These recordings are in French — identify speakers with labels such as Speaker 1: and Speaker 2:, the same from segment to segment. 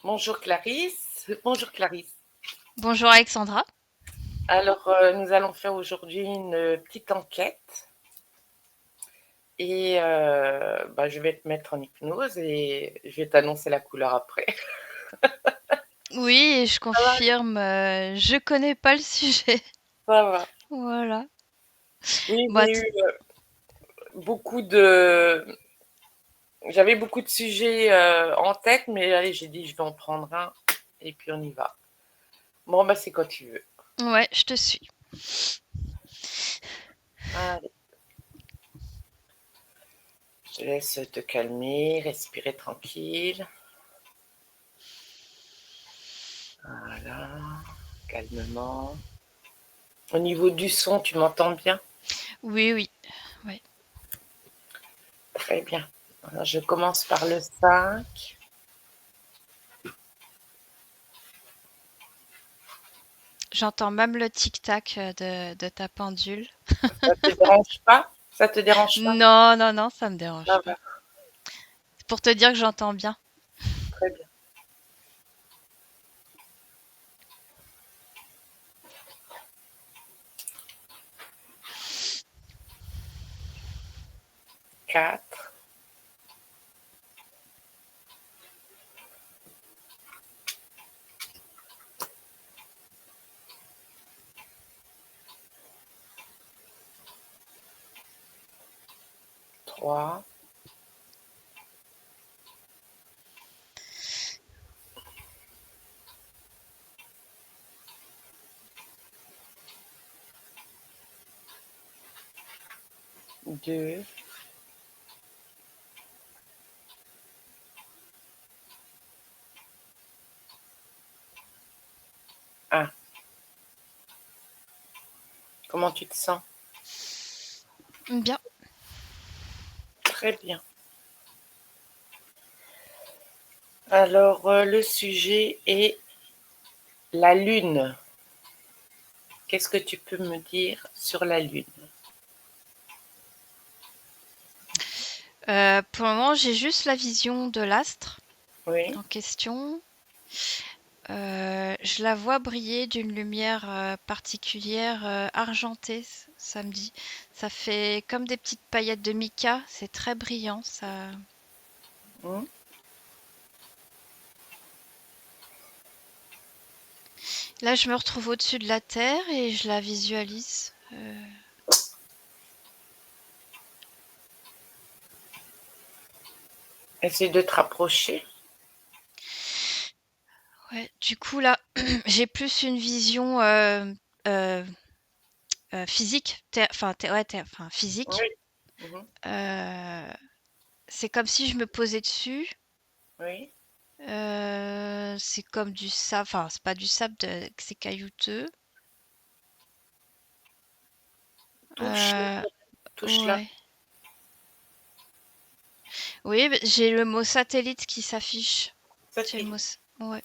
Speaker 1: Bonjour Clarisse. Bonjour Clarisse.
Speaker 2: Bonjour Alexandra.
Speaker 1: Alors, nous allons faire aujourd'hui une petite enquête et je vais te mettre en hypnose et je vais t'annoncer la couleur après.
Speaker 2: Oui, je
Speaker 1: Ça va?
Speaker 2: confirme, je connais pas le sujet.
Speaker 1: Ça va.
Speaker 2: Voilà.
Speaker 1: Oui,
Speaker 2: Bah,
Speaker 1: beaucoup de... J'avais beaucoup de sujets en tête, mais allez, j'ai dit je vais en prendre un et puis on y va. Bon, bah c'est quand tu veux.
Speaker 2: ouais, je te suis.
Speaker 1: Allez, je te laisse te calmer, respirer tranquille. Voilà, calmement. Au niveau du son, tu m'entends bien?
Speaker 2: Oui, oui, ouais.
Speaker 1: Très bien. Alors, je commence par le 5.
Speaker 2: J'entends même le tic-tac de ta pendule.
Speaker 1: Ça te dérange pas? Ça te dérange pas?
Speaker 2: Non, non, non, ça me dérange
Speaker 1: Ça
Speaker 2: pas.
Speaker 1: va,
Speaker 2: C'est pour te dire que j'entends bien.
Speaker 1: très bien. 4, 3, 2, 1. Comment tu te sens?
Speaker 2: Bien.
Speaker 1: Très bien. Alors, le sujet est la Lune. Qu'est-ce que tu peux me dire sur la Lune?
Speaker 2: Pour le moment, j'ai juste la vision de l'astre
Speaker 1: Oui,
Speaker 2: en question. Je la vois briller d'une lumière particulière, argentée, ça me dit. Ça fait comme des petites paillettes de mica, c'est très brillant. Ça.
Speaker 1: hmm,
Speaker 2: Là, je me retrouve au-dessus de la Terre et je la visualise.
Speaker 1: essaie de te rapprocher.
Speaker 2: Ouais, du coup, là, j'ai plus une vision euh, physique, enfin, physique.
Speaker 1: Oui, mhm,
Speaker 2: Euh, c'est comme si je me posais dessus.
Speaker 1: oui.
Speaker 2: C'est comme du sable, enfin, c'est pas du sable, c'est caillouteux.
Speaker 1: Touche,
Speaker 2: Euh,
Speaker 1: touche là.
Speaker 2: ouais. Oui, j'ai le mot satellite qui s'affiche. J'ai le mot.
Speaker 1: Satellite.
Speaker 2: Ouais.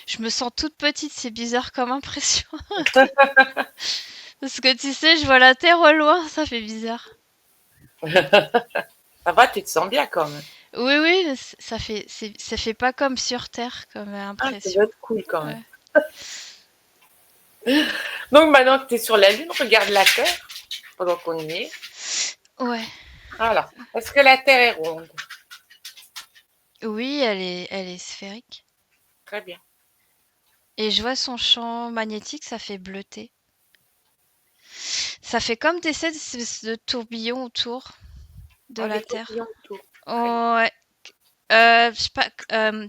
Speaker 2: Je me sens toute petite, c'est bizarre comme impression. Parce que tu sais, je vois la Terre au loin, ça fait bizarre.
Speaker 1: Ça va, tu te sens bien quand même.
Speaker 2: Oui, oui, ça fait pas comme sur Terre comme
Speaker 1: Ah, ça doit
Speaker 2: impression.
Speaker 1: être cool quand même.
Speaker 2: Ouais.
Speaker 1: Donc maintenant que tu es sur la Lune, regarde la Terre pendant qu'on y est.
Speaker 2: Ouais.
Speaker 1: Voilà. Est-ce que la Terre est ronde?
Speaker 2: Oui, elle est sphérique.
Speaker 1: Très bien.
Speaker 2: Et je vois son champ magnétique, ça fait bleuter. Ça fait comme des espèces de tourbillons autour de
Speaker 1: Ah, des
Speaker 2: la Terre.
Speaker 1: tourbillons autour. Très bien.
Speaker 2: Oh, ouais. Je sais pas,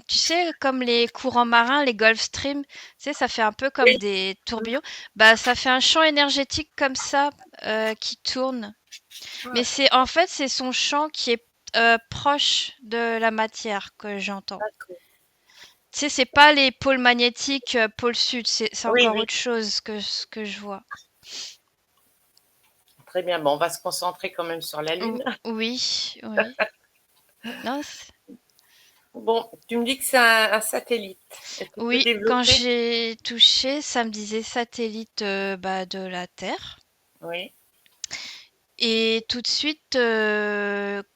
Speaker 2: tu sais, comme les courants marins, les Gulf Stream, tu sais, ça fait un peu comme
Speaker 1: Oui.
Speaker 2: des tourbillons. Bah, ça fait un champ énergétique comme ça qui tourne. Mais
Speaker 1: Ah,
Speaker 2: c'est son champ qui est proche de la matière que j'entends.
Speaker 1: d'accord.
Speaker 2: Tu sais, c'est pas les pôles magnétiques pôle sud, c'est
Speaker 1: Oui,
Speaker 2: encore
Speaker 1: oui.
Speaker 2: autre chose que ce que je vois.
Speaker 1: Très bien. Bon, on va se concentrer quand même sur la Lune.
Speaker 2: Oui, oui. Non,
Speaker 1: Bon, tu me dis que c'est un satellite. Est-ce que tu peux
Speaker 2: oui, quand
Speaker 1: développer?
Speaker 2: j'ai touché, ça me disait satellite de la Terre.
Speaker 1: Oui.
Speaker 2: Et tout de suite,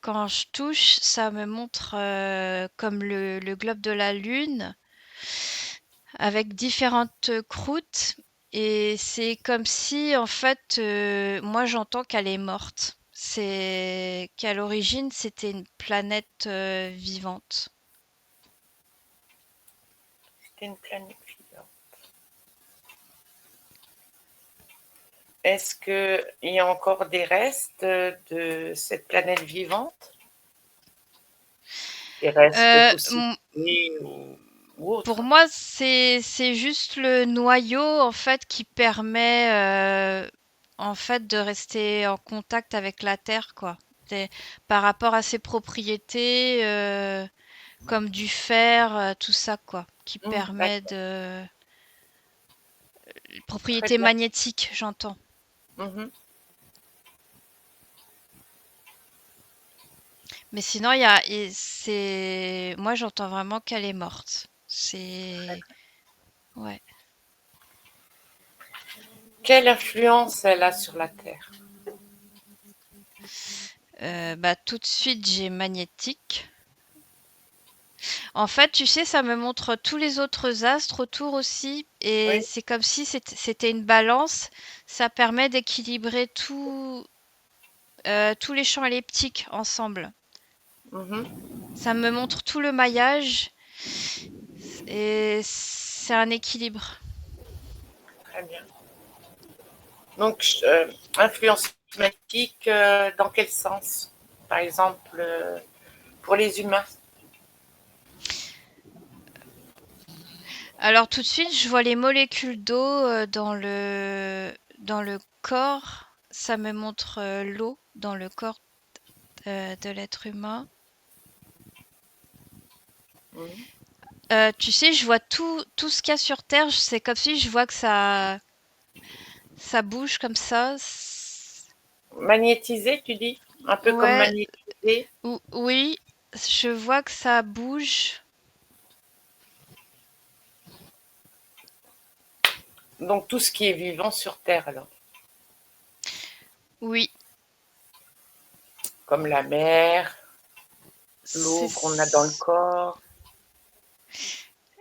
Speaker 2: quand je touche, ça me montre comme le globe de la Lune avec différentes croûtes. Et c'est comme si, en fait, moi j'entends qu'elle est morte. C'est qu'à l'origine, c'était une planète vivante.
Speaker 1: C'était une planète vivante. Est-ce qu'il y a encore des restes de cette planète vivante? Des restes
Speaker 2: Euh,
Speaker 1: fossilisés
Speaker 2: m-
Speaker 1: ou
Speaker 2: pour
Speaker 1: autres?
Speaker 2: moi, c'est juste le noyau en fait qui permet en fait de rester en contact avec la Terre, quoi. Par rapport à ses propriétés, comme du fer, tout ça, quoi, qui permet
Speaker 1: D'accord,
Speaker 2: de
Speaker 1: très
Speaker 2: propriétés
Speaker 1: bien.
Speaker 2: magnétiques, j'entends.
Speaker 1: Mhm.
Speaker 2: Mais sinon, c'est, moi, j'entends vraiment qu'elle est morte. C'est, ouais.
Speaker 1: Quelle influence elle a sur la Terre?
Speaker 2: Bah, tout de suite, j'ai magnétique. En fait, tu sais, ça me montre tous les autres astres autour aussi, et
Speaker 1: Oui.
Speaker 2: c'est comme si c'était une balance. Ça permet d'équilibrer tous les champs elliptiques ensemble.
Speaker 1: Mhm.
Speaker 2: Ça me montre tout le maillage, et c'est un équilibre.
Speaker 1: Très bien. Donc, influence climatique, dans quel sens? Par exemple, pour les humains.
Speaker 2: Alors tout de suite, je vois les molécules d'eau dans le corps. Ça me montre l'eau dans le corps de l'être humain.
Speaker 1: Mhm.
Speaker 2: Tu sais, je vois tout ce qu'il y a sur Terre. C'est comme si je vois que ça bouge comme ça.
Speaker 1: Magnétisé, tu dis? Un peu comme
Speaker 2: Ouais,
Speaker 1: magnétisé.
Speaker 2: oui, je vois que ça bouge.
Speaker 1: Donc, tout ce qui est vivant sur Terre, alors.
Speaker 2: Oui,
Speaker 1: Comme la mer, l'eau qu'on a dans le
Speaker 2: c'est
Speaker 1: corps.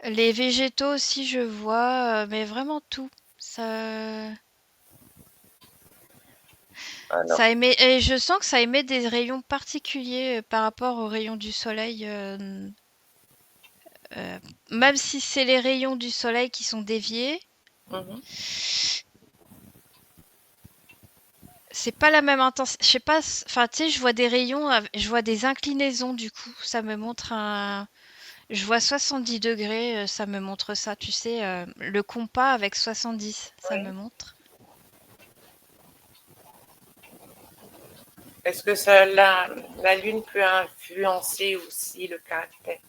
Speaker 2: les végétaux aussi, je vois, mais vraiment tout. Ça,
Speaker 1: Alors,
Speaker 2: ça émet, et je sens que ça émet des rayons particuliers par rapport aux rayons du soleil. Euh, Même si c'est les rayons du soleil qui sont déviés,
Speaker 1: mhm.
Speaker 2: c'est pas la même intensité. Je sais pas, enfin, tu sais, je vois des rayons, je vois des inclinaisons du coup. Ça me montre un. Je vois 70 degrés, ça me montre ça, tu sais, le compas avec 70, ça me
Speaker 1: Oui.
Speaker 2: montre.
Speaker 1: Est-ce que la Lune peut influencer aussi le caractère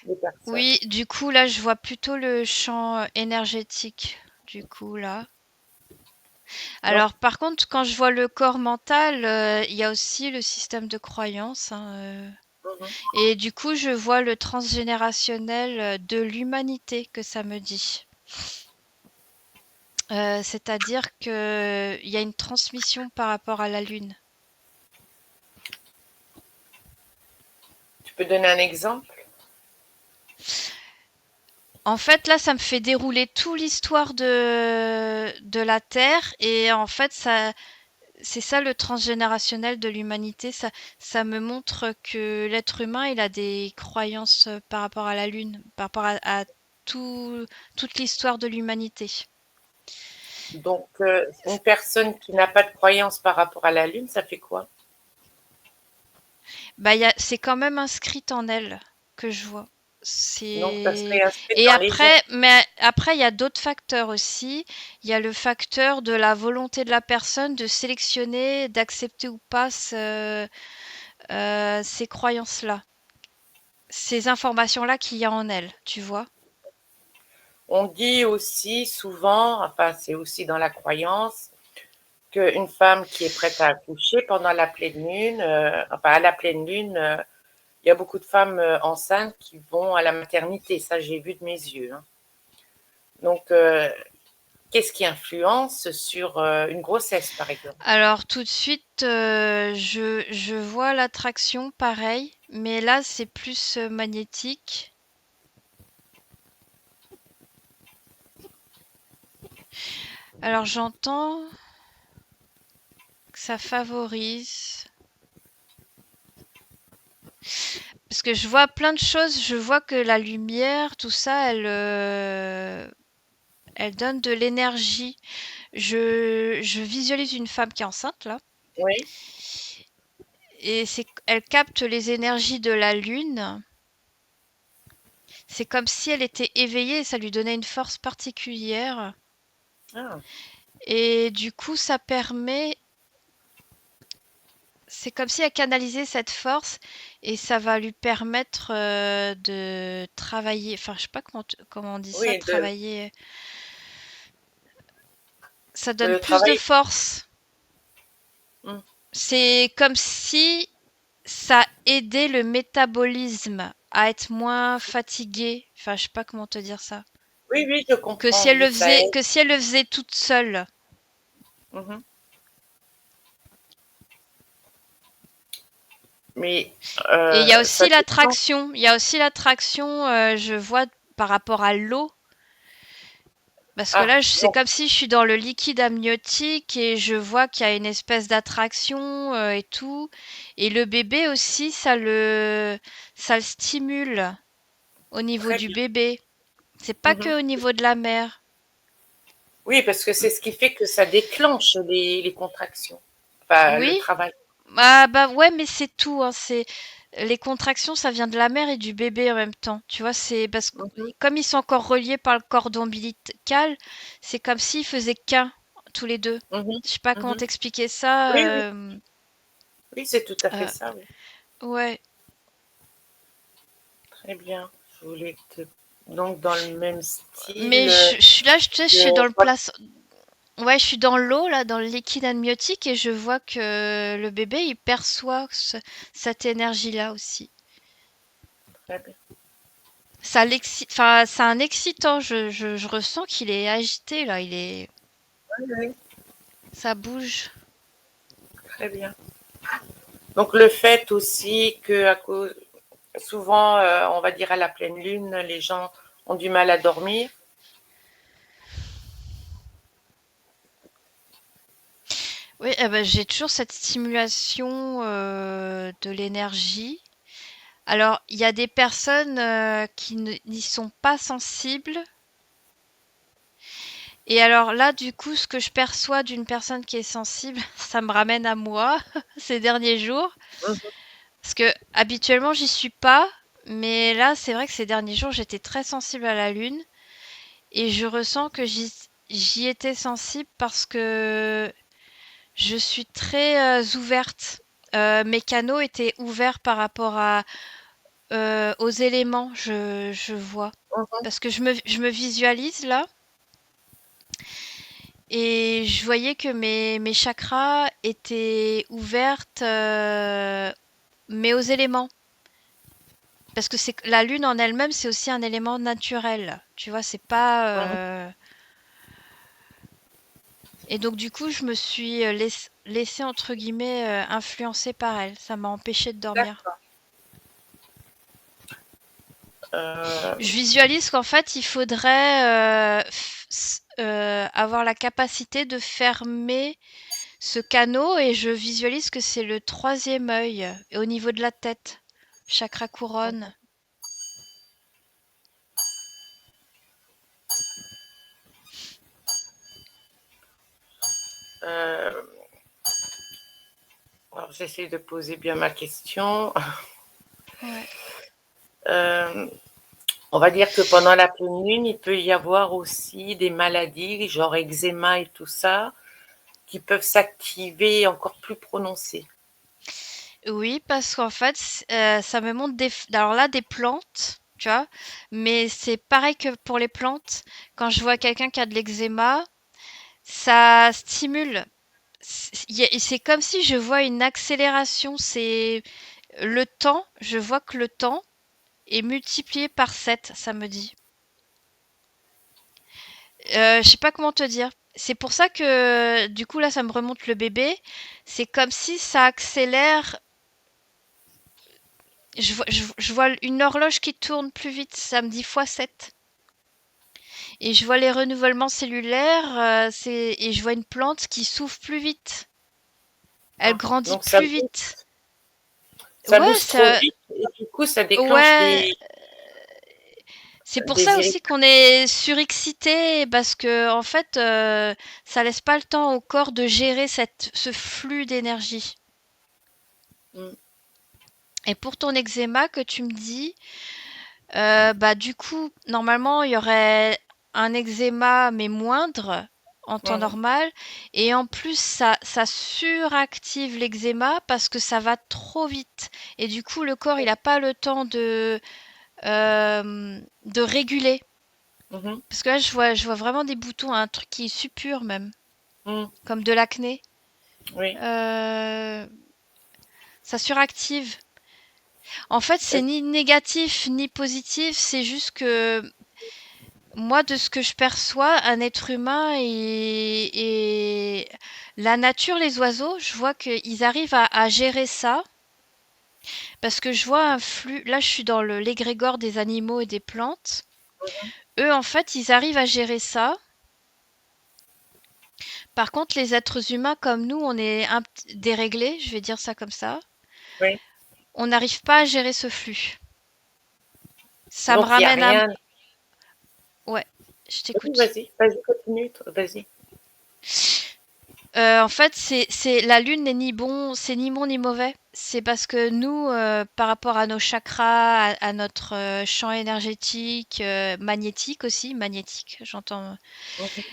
Speaker 1: des personnes?
Speaker 2: Oui, du coup, là, je vois plutôt le champ énergétique, du coup, là.
Speaker 1: Donc,
Speaker 2: Alors, par contre, quand je vois le corps mental, il y a aussi le système de croyance, hein,
Speaker 1: mhm.
Speaker 2: et du coup, je vois le transgénérationnel de l'humanité que ça me dit. C'est-à-dire qu'il y a une transmission par rapport à la Lune.
Speaker 1: Tu peux donner un exemple?
Speaker 2: En fait, là, ça me fait dérouler toute l'histoire de la Terre et en fait, c'est ça le transgénérationnel de l'humanité. Ça me montre que l'être humain, il a des croyances par rapport à la Lune, par rapport à tout, toute l'histoire de l'humanité.
Speaker 1: Donc, une personne qui n'a pas de croyance par rapport à la Lune, ça fait quoi?
Speaker 2: Bah, c'est quand même inscrit en elle que je vois.
Speaker 1: Donc, ça
Speaker 2: C'est
Speaker 1: serait inscrit
Speaker 2: et
Speaker 1: dans les gènes.
Speaker 2: après il y a d'autres facteurs aussi. Il y a le facteur de la volonté de la personne de sélectionner, d'accepter ou pas ces croyances-là, ces informations-là qu'il y a en elle, tu vois?
Speaker 1: On dit aussi souvent, enfin, c'est aussi dans la croyance, qu'une femme qui est prête à accoucher pendant la pleine lune, enfin, à la pleine lune, il y a beaucoup de femmes enceintes qui vont à la maternité. Ça, j'ai vu de mes yeux, hein. Donc, qu'est-ce qui influence sur une grossesse, par exemple?
Speaker 2: Alors tout de suite, je vois l'attraction pareil, mais là c'est plus magnétique. Alors j'entends que ça favorise. Parce que je vois plein de choses, je vois que la lumière, tout ça, elle donne de l'énergie. Je visualise une femme qui est enceinte là,
Speaker 1: Oui.
Speaker 2: et elle capte les énergies de la lune. C'est comme si elle était éveillée et ça lui donnait une force particulière.
Speaker 1: Ah,
Speaker 2: Et du coup, ça permet, c'est comme si elle canalisait cette force et ça va lui permettre de travailler. Enfin, je sais pas comment on dit ça,
Speaker 1: oui,
Speaker 2: travailler. Ça donne
Speaker 1: de
Speaker 2: plus de
Speaker 1: travail.
Speaker 2: force.
Speaker 1: Hmm.
Speaker 2: C'est comme si ça aidait le métabolisme à être moins fatigué. Enfin, je sais pas comment te dire ça.
Speaker 1: Oui, oui, je comprends, oui, ça aide.
Speaker 2: Que si elle le faisait toute seule.
Speaker 1: Mhm. Mais
Speaker 2: Et il y a
Speaker 1: ça
Speaker 2: aussi
Speaker 1: dépend.
Speaker 2: l'attraction. Il y a aussi l'attraction, je vois par rapport à l'eau. Parce que
Speaker 1: Ah,
Speaker 2: là, c'est
Speaker 1: donc,
Speaker 2: comme si je suis dans le liquide amniotique et je vois qu'il y a une espèce d'attraction et tout. Et le bébé aussi, ça le stimule au niveau
Speaker 1: très
Speaker 2: du
Speaker 1: bien.
Speaker 2: bébé. C'est pas
Speaker 1: Mhm.
Speaker 2: que au niveau de la mère.
Speaker 1: Oui, parce que c'est ce qui fait que ça déclenche les contractions, enfin le
Speaker 2: Oui,
Speaker 1: travail.
Speaker 2: ah bah ouais, mais c'est tout, hein. C'est les contractions, ça vient de la mère et du bébé en même temps. Tu vois, c'est parce que
Speaker 1: Mhm,
Speaker 2: comme ils sont encore reliés par le cordon ombilical, c'est comme s'ils faisaient qu'un tous les deux.
Speaker 1: mhm,
Speaker 2: Je sais pas comment
Speaker 1: mhm.
Speaker 2: t'expliquer ça.
Speaker 1: Oui, oui, oui, c'est tout à fait
Speaker 2: Euh,
Speaker 1: ça, oui.
Speaker 2: ouais,
Speaker 1: Très bien. Je voulais te... Donc, dans le même
Speaker 2: mais
Speaker 1: style
Speaker 2: je suis là, tu sais, je suis dans
Speaker 1: que...
Speaker 2: le place. Ouais, je suis dans l'eau là, dans le liquide amniotique et je vois que le bébé il perçoit cette énergie-là aussi.
Speaker 1: Très bien.
Speaker 2: Ça l'excite, enfin, c'est un excitant. Je ressens qu'il est agité là.
Speaker 1: Oui, oui,
Speaker 2: Ça bouge.
Speaker 1: très bien. Donc, le fait aussi que à cause... souvent, on va dire à la pleine lune, les gens ont du mal à dormir.
Speaker 2: Oui, eh ben, j'ai toujours cette stimulation de l'énergie. Alors, il y a des personnes qui n'y sont pas sensibles. Et alors là, du coup, ce que je perçois d'une personne qui est sensible, ça me ramène à moi ces derniers jours.
Speaker 1: Mhm,
Speaker 2: Parce que habituellement, j'y suis pas. Mais là, c'est vrai que ces derniers jours, j'étais très sensible à la lune. Et je ressens que j'y étais sensible parce que je suis très ouverte. Mes canaux étaient ouverts par rapport aux éléments, je vois.
Speaker 1: mhm.
Speaker 2: Parce que je me visualise là et je voyais que mes chakras étaient ouvertes, mais aux éléments. Parce que c'est la lune en elle-même, c'est aussi un élément naturel. Tu vois, c'est pas.
Speaker 1: Mhm.
Speaker 2: Et donc du coup, je me suis laissée entre guillemets influencer par elle. Ça m'a empêché de dormir.
Speaker 1: D'accord. Euh,
Speaker 2: Je visualise qu'en fait, il faudrait avoir la capacité de fermer ce canot et je visualise que c'est le troisième œil au niveau de la tête, chakra couronne.
Speaker 1: euh, alors, j'essaie de poser bien ma question.
Speaker 2: Ouais.
Speaker 1: Euh, on va dire que pendant la pleine lune, il peut y avoir aussi des maladies, genre eczéma et tout ça, qui peuvent s'activer encore plus prononcées.
Speaker 2: Oui, parce qu'en fait, ça me montre alors là, des plantes, tu vois, mais c'est pareil que pour les plantes. Quand je vois quelqu'un qui a de l'eczéma, ça stimule. C'est comme si je vois une accélération. C'est le temps, je vois que le temps est multiplié par 7, ça me dit. Je sais pas comment te dire. C'est pour ça que du coup là ça me remonte le bébé. C'est comme si ça accélère. Je vois une horloge qui tourne plus vite, ça me dit x7. Et je vois les renouvellements cellulaires, et je vois une plante qui s'ouvre plus vite. Elle
Speaker 1: hein.
Speaker 2: grandit
Speaker 1: Donc ça,
Speaker 2: plus vite.
Speaker 1: ça
Speaker 2: Ouais,
Speaker 1: booste trop
Speaker 2: ça,
Speaker 1: vite et du coup ça déclenche
Speaker 2: ouais, c'est pour
Speaker 1: des
Speaker 2: ça aussi
Speaker 1: irritations.
Speaker 2: qu'on est surexcité parce que en fait, ça laisse pas le temps au corps de gérer ce flux d'énergie.
Speaker 1: Mm,
Speaker 2: Et pour ton eczéma que tu me dis, bah du coup, normalement, il y aurait un eczéma mais moindre en temps
Speaker 1: mhm,
Speaker 2: normal, et en plus ça suractive l'eczéma parce que ça va trop vite. Et du coup, le corps il a pas le temps de réguler.
Speaker 1: mhm,
Speaker 2: Parce que là, je vois vraiment des boutons, un truc qui suppure même,
Speaker 1: mm,
Speaker 2: comme de l'acné.
Speaker 1: oui.
Speaker 2: Euh, Ça suractive. En fait, c'est
Speaker 1: Est-ce-
Speaker 2: ni négatif ni positif, c'est juste que moi, de ce que je perçois, un être humain et la nature, les oiseaux, je vois qu'ils arrivent à gérer ça. Parce que je vois un flux. Là, je suis dans l'égrégore des animaux et des plantes. Eux, en fait, ils arrivent à gérer ça. Par contre, les êtres humains comme nous, on est déréglés, je vais dire ça comme ça.
Speaker 1: Oui.
Speaker 2: On n'arrive pas à gérer ce flux. Ça me
Speaker 1: Donc il n'y a
Speaker 2: ramène à...
Speaker 1: rien.
Speaker 2: Ouais, je
Speaker 1: Oui,
Speaker 2: t'écoute.
Speaker 1: vas-y, continue, vas-y.
Speaker 2: En fait, c'est la lune n'est ni bon, c'est ni bon ni mauvais. C'est parce que nous, par rapport à nos chakras, à notre champ énergétique, magnétique aussi, magnétique, j'entends.
Speaker 1: Mhm,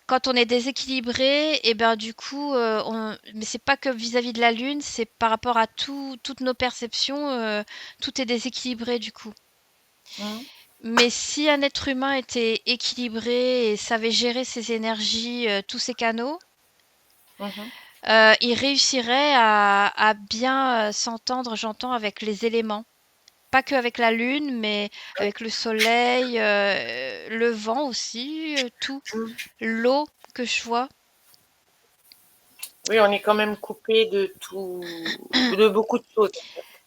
Speaker 2: Quand on est déséquilibré, et ben du coup, mais c'est pas que vis-à-vis de la lune, c'est par rapport à toutes nos perceptions, tout est déséquilibré du coup.
Speaker 1: mhm,
Speaker 2: Mais si un être humain était équilibré et savait gérer ses énergies, tous ses canaux,
Speaker 1: mhm.
Speaker 2: il réussirait à bien s'entendre, j'entends, avec les éléments. Pas que avec la lune, mais avec le soleil, le vent aussi, tout.
Speaker 1: Mhm.
Speaker 2: L'eau que je vois.
Speaker 1: Oui, on est quand même coupé de tout, de beaucoup de choses.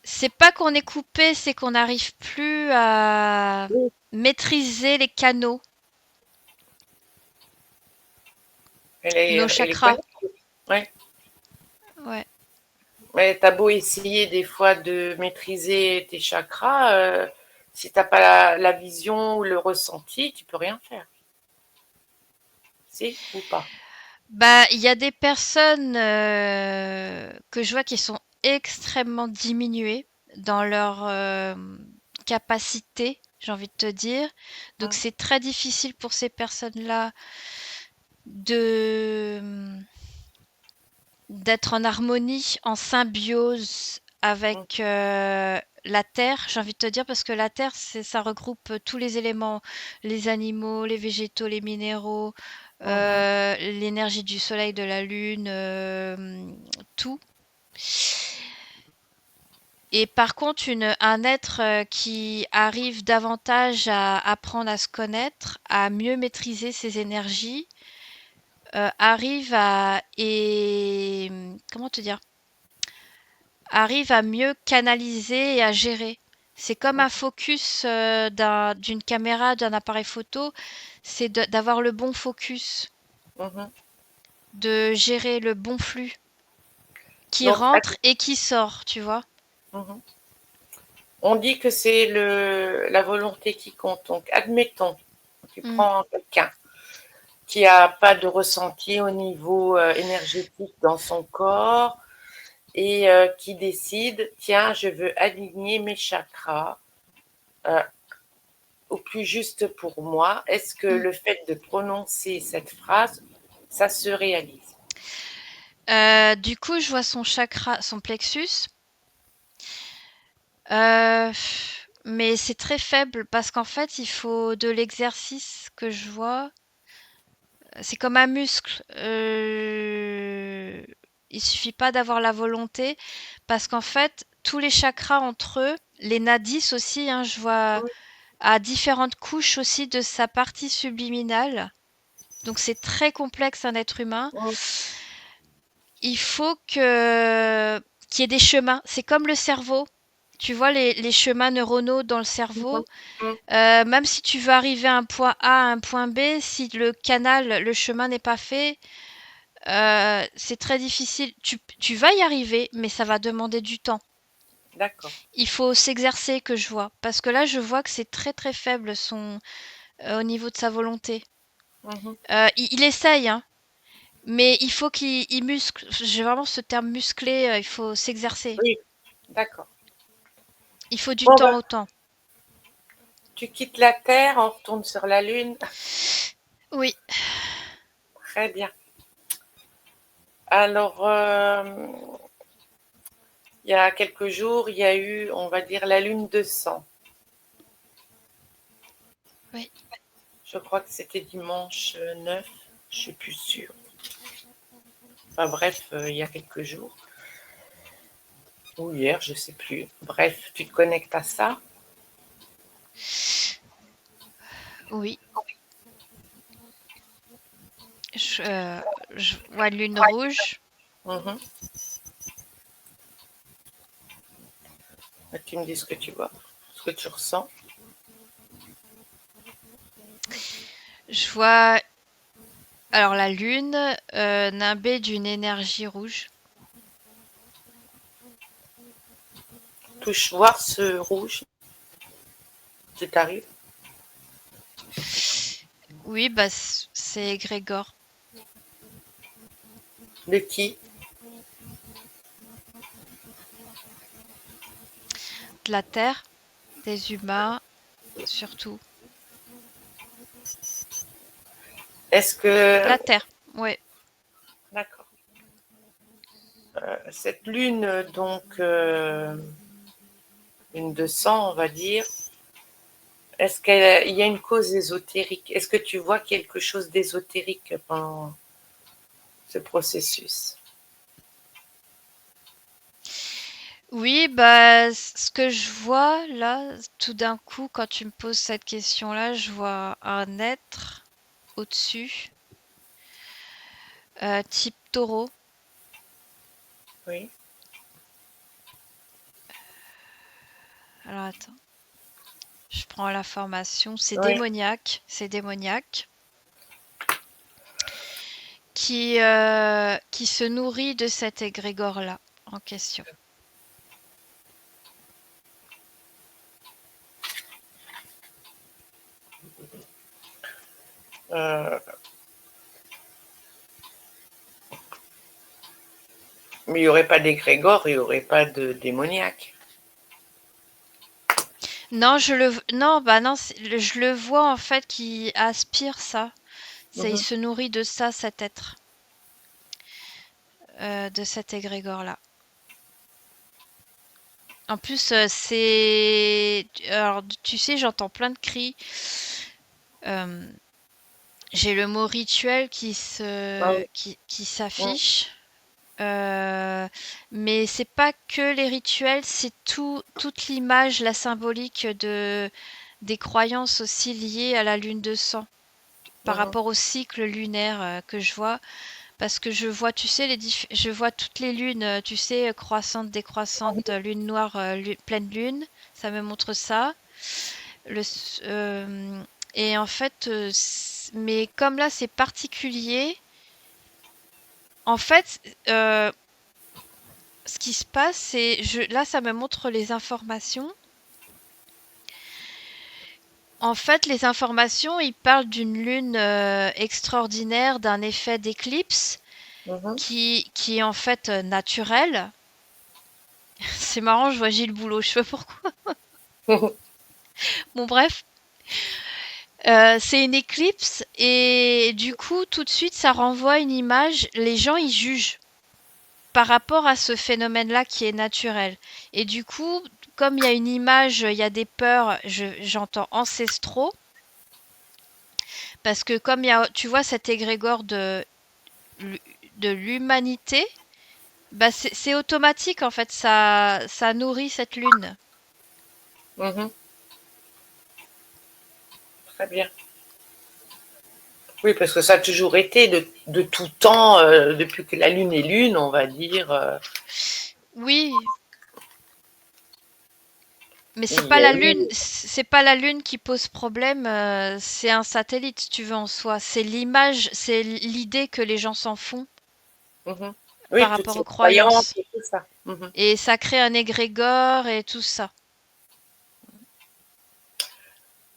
Speaker 2: C'est pas qu'on est coupé, c'est qu'on n'arrive plus à
Speaker 1: Oui,
Speaker 2: maîtriser les canaux, nos
Speaker 1: elle est
Speaker 2: chakras.
Speaker 1: connectée. Ouais.
Speaker 2: Ouais.
Speaker 1: Mais t'as beau essayer des fois de maîtriser tes chakras, si t'as pas la vision ou le ressenti, tu peux rien faire. Si ou pas.
Speaker 2: Bah, il y a des personnes que je vois qui sont extrêmement diminuées dans leur capacité, j'ai envie de te dire. Donc
Speaker 1: Mm,
Speaker 2: c'est très difficile pour ces personnes-là de d'être en harmonie, en symbiose
Speaker 1: mm,
Speaker 2: avec la terre, j'ai envie de te dire, parce que la terre, ça regroupe tous les éléments, les animaux, les végétaux, les minéraux,
Speaker 1: mhm.
Speaker 2: l'énergie du soleil, de la lune, tout. Et par contre, un être qui arrive davantage à apprendre à se connaître, à mieux maîtriser ses énergies, arrive comment te dire, arrive à mieux canaliser et à gérer. C'est comme un focus d'une caméra, d'un appareil photo, c'est d'avoir le bon focus,
Speaker 1: Mhm.
Speaker 2: de gérer le bon flux qui
Speaker 1: Donc,
Speaker 2: rentre et qui sort, tu vois.
Speaker 1: mhm. On dit que c'est la volonté qui compte. Donc, admettons, tu
Speaker 2: Mm,
Speaker 1: prends quelqu'un qui a pas de ressenti au niveau énergétique dans son corps et qui décide, tiens, je veux aligner mes chakras euh, au plus juste pour moi. Est-ce que
Speaker 2: mm.
Speaker 1: le fait de prononcer cette phrase, ça se réalise?
Speaker 2: Du coup, je vois son chakra, son plexus. Euh, mais c'est très faible parce qu'en fait, il faut de l'exercice que je vois. C'est comme un muscle. Il suffit pas d'avoir la volonté parce qu'en fait, tous les chakras entre eux, les nadis aussi, hein, je vois à différentes couches aussi de sa partie subliminale. Donc c'est très complexe un être humain.
Speaker 1: Mhm.
Speaker 2: Il faut que qu'il y ait des chemins. C'est comme le cerveau. Tu vois les chemins neuronaux dans le cerveau.
Speaker 1: Mhm.
Speaker 2: Même si tu veux arriver à un point A, à un point B, si le canal, le chemin n'est pas fait, c'est très difficile. Tu vas y arriver, mais ça va demander du temps.
Speaker 1: D'accord.
Speaker 2: Il faut s'exercer, que je vois. Parce que là, je vois que c'est très très faible au niveau de sa volonté.
Speaker 1: Mhm.
Speaker 2: Il essaye, hein, mais il faut qu'il muscle. J'ai vraiment ce terme musclé, il faut s'exercer.
Speaker 1: Oui, d'accord.
Speaker 2: Il faut du
Speaker 1: Bon,
Speaker 2: temps
Speaker 1: bah,
Speaker 2: au temps.
Speaker 1: tu quittes la Terre, on retourne sur la Lune.
Speaker 2: Oui,
Speaker 1: Très bien. Alors, il y a quelques jours, il y a eu, on va dire, la Lune de sang.
Speaker 2: oui.
Speaker 1: Je crois que c'était dimanche 9, je suis plus sûre. Enfin bref, il y a quelques jours. Ou hier, je sais plus. Bref, tu te connectes à ça.
Speaker 2: Oui. Je, euh, je vois une lune rouge.
Speaker 1: Mhm. Et tu me dis ce que tu vois, ce que tu ressens.
Speaker 2: Je vois alors la lune nimbée d'une énergie rouge.
Speaker 1: Touche voir ce rouge, tu t'arrives.
Speaker 2: Oui, bah c'est Grégor.
Speaker 1: De qui?
Speaker 2: De la Terre, des humains, surtout.
Speaker 1: Est-ce
Speaker 2: De
Speaker 1: que...
Speaker 2: la Terre, ouais.
Speaker 1: D'accord. Cette lune, donc, lune de sang, on va dire, est-ce qu'il y a une cause ésotérique? Est-ce que tu vois quelque chose d'ésotérique pendant ce processus?
Speaker 2: Oui, bah ce que je vois là, tout d'un coup, quand tu me poses cette question-là, je vois un être au-dessus, type taureau.
Speaker 1: Oui.
Speaker 2: Alors attends, je prends l'information. C'est
Speaker 1: Oui.
Speaker 2: démoniaque, qui se nourrit de cet égrégore-là en question.
Speaker 1: Euh, mais il n'y aurait pas d'égrégore, il n'y aurait pas de démoniaque.
Speaker 2: Non, non, bah non, je le vois en fait qui aspire ça. Il
Speaker 1: Mhm.
Speaker 2: se nourrit de ça, cet être, de cet égrégore-là. En plus, c'est. Alors, tu sais, j'entends plein de cris. Euh, j'ai le mot rituel
Speaker 1: Ah oui.
Speaker 2: qui
Speaker 1: Mhm.
Speaker 2: s'affiche. Mais c'est pas que les rituels, c'est toute l'image, la symbolique des croyances aussi liées à la lune de sang, par
Speaker 1: Mhm.
Speaker 2: rapport au cycle lunaire que je vois. Parce que je vois, tu sais, je vois toutes les lunes, tu sais, croissantes, décroissantes, lune noire, pleine lune. Ça me montre ça. Le, euh, et en fait, mais comme là, c'est particulier, en fait, ce qui se passe, c'est, là, ça me montre les informations. En fait, les informations, ils parlent d'une lune extraordinaire, d'un effet d'éclipse
Speaker 1: Mhm.
Speaker 2: qui est en fait naturel. C'est marrant, je vois Gilles Boulot, je sais pas pourquoi. Bon, bref. C'est une éclipse et du coup, tout de suite, ça renvoie une image. Les gens, ils jugent par rapport à ce phénomène-là qui est naturel. Et du coup, comme il y a une image, il y a des peurs, j'entends ancestraux, parce que comme il y a, tu vois, cet égrégore de l'humanité, bah c'est automatique en fait, ça nourrit cette lune.
Speaker 1: Mhm. Très bien. Oui, parce que ça a toujours été de tout temps, depuis que la Lune est Lune, on va dire.
Speaker 2: Oui, mais
Speaker 1: Il y a eu.
Speaker 2: C'est pas la Lune qui pose problème, c'est un satellite, si tu veux, en soi. C'est l'image, c'est l'idée que les gens s'en font
Speaker 1: Mhm.
Speaker 2: par
Speaker 1: Oui, toutes
Speaker 2: rapport
Speaker 1: ces
Speaker 2: aux
Speaker 1: croyances
Speaker 2: croyances.
Speaker 1: et tout ça. Mhm.
Speaker 2: Et ça crée un égrégore et tout ça.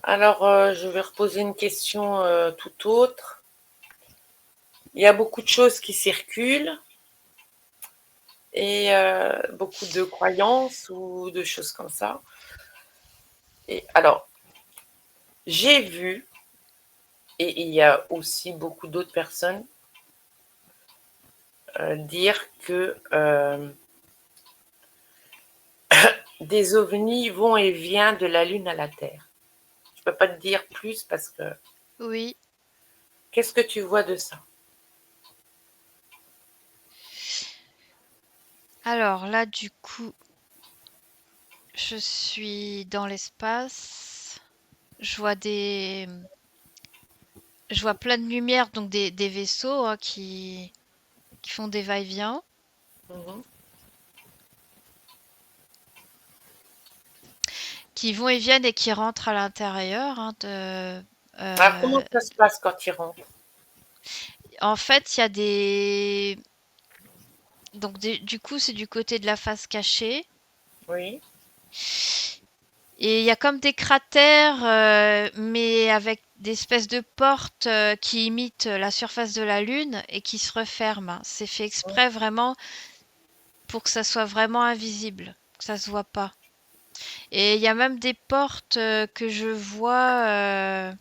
Speaker 1: Alors, je vais reposer une question tout autre. Il y a beaucoup de choses qui circulent et beaucoup de croyances ou de choses comme ça. Et alors, j'ai vu, et il y a aussi beaucoup d'autres personnes dire que des ovnis vont et viennent de la Lune à la Terre. Je peux pas te dire plus parce que.
Speaker 2: Oui.
Speaker 1: Qu'est-ce que tu vois de ça?
Speaker 2: Alors là, du coup, je suis dans l'espace. Je vois je vois plein de lumière, donc des vaisseaux hein, qui font des va-et-vient,
Speaker 1: Mhm.
Speaker 2: qui vont et viennent et qui rentrent à l'intérieur hein,
Speaker 1: Alors,
Speaker 2: euh,
Speaker 1: comment ça se passe quand ils rentrent?
Speaker 2: en fait, il y a des. Donc, du coup, c'est du côté de la face cachée.
Speaker 1: Oui.
Speaker 2: Et il y a comme des cratères, mais avec des espèces de portes qui imitent la surface de la Lune et qui se referment. C'est fait exprès vraiment pour que ça soit vraiment invisible, que ça se voit pas. Et il y a même des portes que je vois.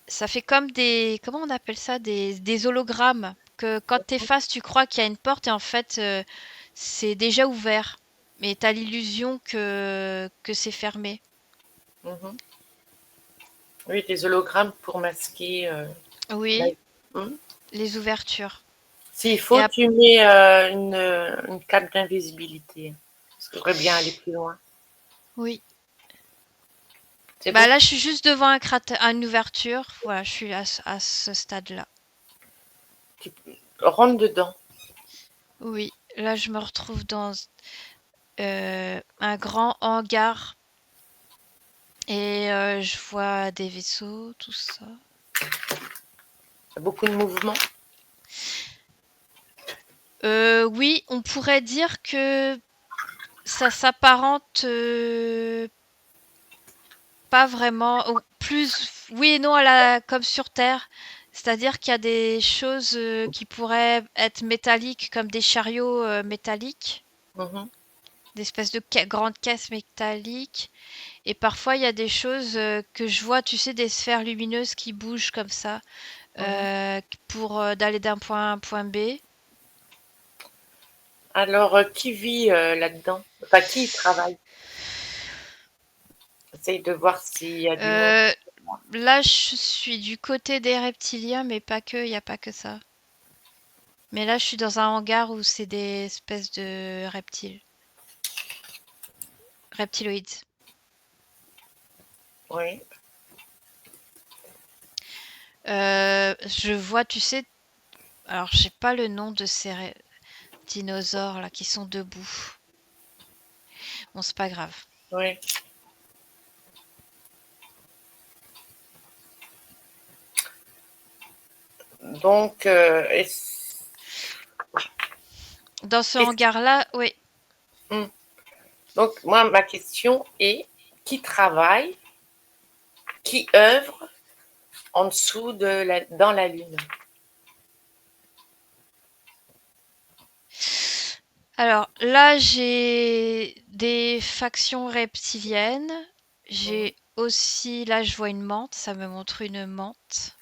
Speaker 2: Ça fait comme des. Comment on appelle ça? Des hologrammes. Que quand t'effaces, tu crois qu'il y a une porte et en fait, c'est déjà ouvert. Mais t'as l'illusion que c'est fermé.
Speaker 1: Mhm. Oui, des hologrammes pour masquer la.
Speaker 2: Oui,
Speaker 1: Hmm.
Speaker 2: les ouvertures.
Speaker 1: S'il
Speaker 2: Et
Speaker 1: faut, tu mets une cape d'invisibilité. Parce que j'aimerais bien aller plus loin.
Speaker 2: oui.
Speaker 1: C'est
Speaker 2: Bah
Speaker 1: bon?
Speaker 2: là, je suis juste devant un cratère, une ouverture. Voilà, je suis à ce stade-là.
Speaker 1: Tu rentres dedans.
Speaker 2: Oui, là, je me retrouve dans un grand hangar et je vois des vaisseaux, tout ça.
Speaker 1: Il y a beaucoup de mouvements.
Speaker 2: Oui, on pourrait dire que ça s'apparente pas vraiment, ou plus, oui et non, comme sur Terre. C'est-à-dire qu'il y a des choses qui pourraient être métalliques, comme des chariots métalliques,
Speaker 1: Mhm,
Speaker 2: des espèces de grandes caisses métalliques. Et parfois, il y a des choses que je vois, tu sais, des sphères lumineuses qui bougent comme ça,
Speaker 1: mhm.
Speaker 2: pour d'aller d'un point A à un point B.
Speaker 1: Alors, qui vit là-dedans? Enfin, qui y travaille? Essaye de voir s'il y a du monde.
Speaker 2: Euh, Là, je suis du côté des reptiliens, mais pas que, il n'y a pas que ça. Mais là, je suis dans un hangar où c'est des espèces de reptiles, reptiloïdes.
Speaker 1: Oui.
Speaker 2: Je vois, tu sais, alors j'ai pas le nom de ces dinosaures là qui sont debout. Bon, c'est pas grave.
Speaker 1: Oui. Donc,
Speaker 2: Dans ce
Speaker 1: qu'est-ce-
Speaker 2: hangar-là, oui.
Speaker 1: hmm. Donc, moi, ma question est qui travaille, qui œuvre en dessous dans la Lune?
Speaker 2: Alors là, j'ai des factions reptiliennes.
Speaker 1: Mhm,
Speaker 2: J'ai aussi, là, je vois une menthe, ça me montre une menthe.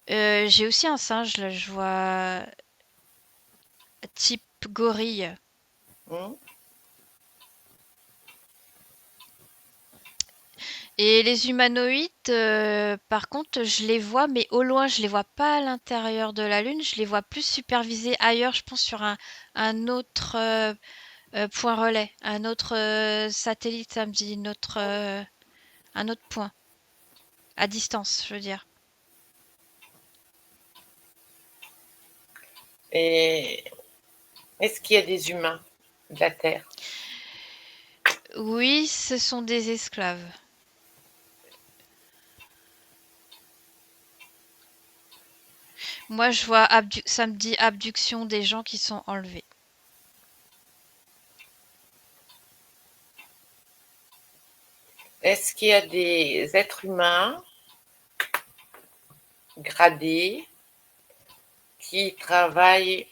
Speaker 2: J'ai aussi un singe, là, je vois type gorille.
Speaker 1: hmm.
Speaker 2: Et les humanoïdes, par contre, je les vois, mais au loin, je les vois pas à l'intérieur de la Lune, je les vois plus supervisés ailleurs, je pense sur un autre point relais, un autre satellite, ça me dit, notre. un autre point, à distance, je veux dire.
Speaker 1: Et est-ce qu'il y a des humains de la Terre?
Speaker 2: Oui, ce sont des esclaves. Moi, je vois ça me dit abduction des gens qui sont enlevés.
Speaker 1: Est-ce qu'il y a des êtres humains gradés qui travaillent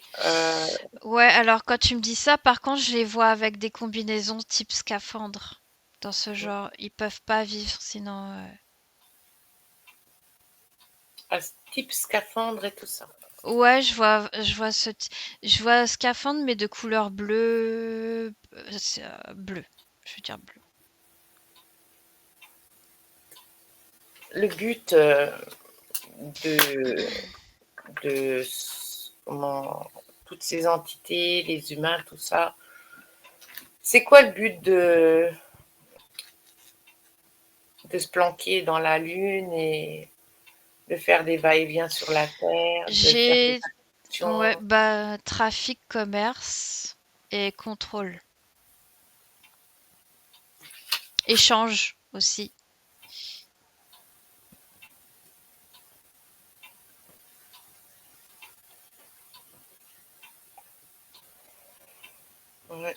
Speaker 2: Ouais, alors quand tu me dis ça, par contre, je les vois avec des combinaisons type scaphandre. Dans ce genre, ils peuvent pas vivre sinon.
Speaker 1: à type scaphandre et tout ça?
Speaker 2: Ouais, je vois scaphandre, mais de couleur bleue, bleu. Je veux dire bleu.
Speaker 1: Le but de, de comment, toutes ces entités, les humains, tout ça, c'est quoi le but de se planquer dans la Lune et de faire des va-et-vient sur la Terre, de faire des
Speaker 2: J'ai, ouais,
Speaker 1: actions?
Speaker 2: bah, trafic, commerce et contrôle. Échange aussi.
Speaker 1: Ouais.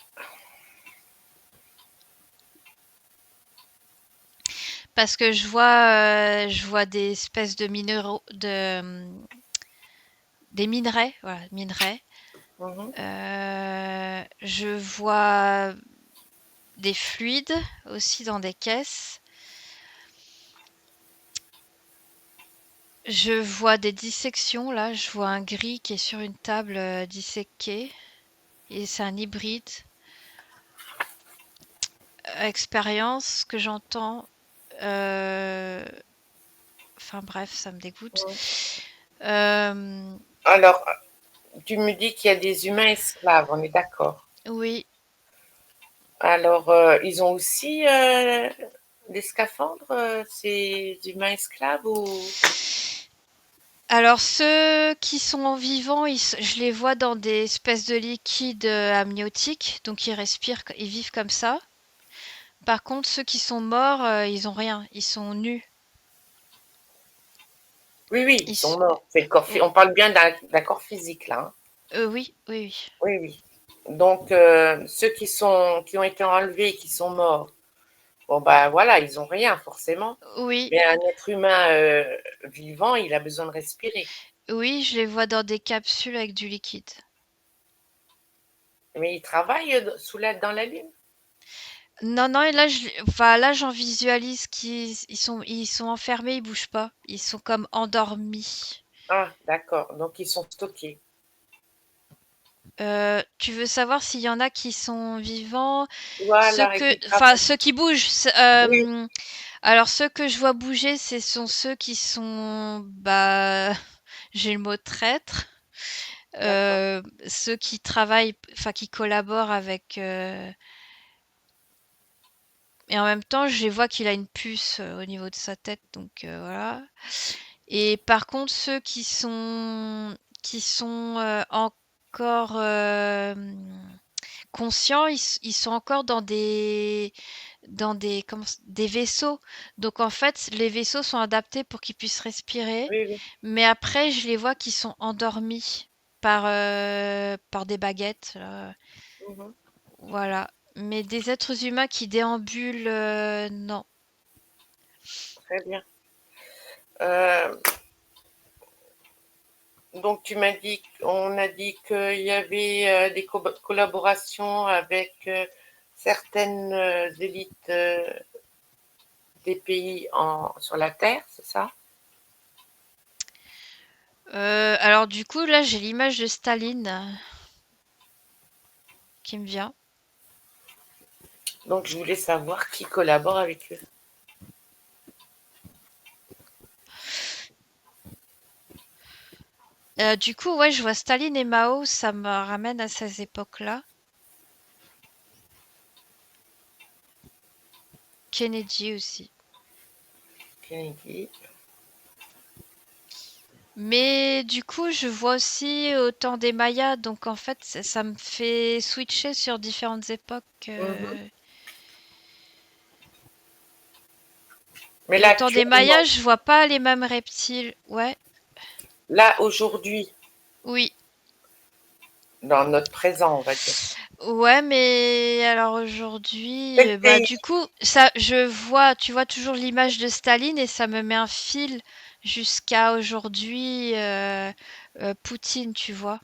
Speaker 2: Parce que je vois des espèces de minéraux, des minerais, voilà, minerais.
Speaker 1: Mhm.
Speaker 2: Je vois des fluides aussi dans des caisses. Je vois des dissections, là. Je vois un gris qui est sur une table disséquée. Et c'est un hybride. Expérience que j'entends. euh, Enfin bref, ça me dégoûte.
Speaker 1: Mhm.
Speaker 2: Euh,
Speaker 1: Alors, tu me dis qu'il y a des humains esclaves, on est d'accord.
Speaker 2: oui.
Speaker 1: Alors, ils ont aussi des scaphandres, ces humains esclaves ou...
Speaker 2: Alors ceux qui sont vivants, je les vois dans des espèces de liquides amniotiques, donc ils respirent, ils vivent comme ça. Par contre, ceux qui sont morts, ils ont rien, ils sont nus.
Speaker 1: Oui, oui, ils
Speaker 2: Ils
Speaker 1: sont
Speaker 2: s-
Speaker 1: morts. C'est le corps,
Speaker 2: oh,
Speaker 1: on parle bien d'un corps physique, là, hein.
Speaker 2: oui, oui, oui.
Speaker 1: Oui, oui. Donc, ceux qui ont été enlevés, qui sont morts, bon, ben voilà, ils ont rien, forcément.
Speaker 2: Oui,
Speaker 1: Mais un être humain vivant, il a besoin de respirer.
Speaker 2: oui, je les vois dans des capsules avec du liquide.
Speaker 1: Mais ils travaillent dans la Lune.
Speaker 2: Non, non, et là, enfin, là, j'en visualise ils sont enfermés, ils bougent pas. Ils sont comme endormis.
Speaker 1: Ah, d'accord. Donc, ils sont stockés.
Speaker 2: Tu veux savoir s'il y en a qui sont vivants?
Speaker 1: Voilà, et qui
Speaker 2: Enfin,
Speaker 1: travaillent.
Speaker 2: ceux qui bougent.
Speaker 1: Oui,
Speaker 2: Alors, ceux que je vois bouger, ce sont ceux qui sont, bah, j'ai le mot traître.
Speaker 1: d'accord.
Speaker 2: Ceux qui travaillent, enfin, qui collaborent avec. Et en même temps, je les vois qu'il a une puce au niveau de sa tête, donc voilà. Et par contre, ceux qui sont encore conscients, ils sont encore des vaisseaux. Donc en fait, les vaisseaux sont adaptés pour qu'ils puissent respirer.
Speaker 1: Oui, oui.
Speaker 2: Mais après, je les vois qui sont endormis par des baguettes, là.
Speaker 1: Mhm.
Speaker 2: Voilà. Mais des êtres humains qui déambulent, non.
Speaker 1: Très bien. Euh, donc, on a dit qu'il y avait des collaborations avec certaines élites des pays sur la Terre, c'est ça?
Speaker 2: Alors du coup, là, j'ai l'image de Staline qui me vient.
Speaker 1: Donc, je voulais savoir qui collabore avec eux.
Speaker 2: Du coup, ouais, je vois Staline et Mao, ça me ramène à ces époques-là. Kennedy aussi.
Speaker 1: Kennedy.
Speaker 2: Mais du coup, je vois aussi au temps des Mayas, donc en fait, ça me fait switcher sur différentes époques.
Speaker 1: Mhm. Mais
Speaker 2: Et au
Speaker 1: là,
Speaker 2: temps des Mayas,
Speaker 1: actuellement,
Speaker 2: je vois pas les mêmes reptiles. Ouais,
Speaker 1: là, aujourd'hui,
Speaker 2: oui.
Speaker 1: dans notre présent, on va dire.
Speaker 2: Ouais, mais alors aujourd'hui,
Speaker 1: Quel
Speaker 2: bah
Speaker 1: pays?
Speaker 2: du coup, ça, je vois, tu vois toujours l'image de Staline et ça me met un fil jusqu'à aujourd'hui, Poutine, tu vois.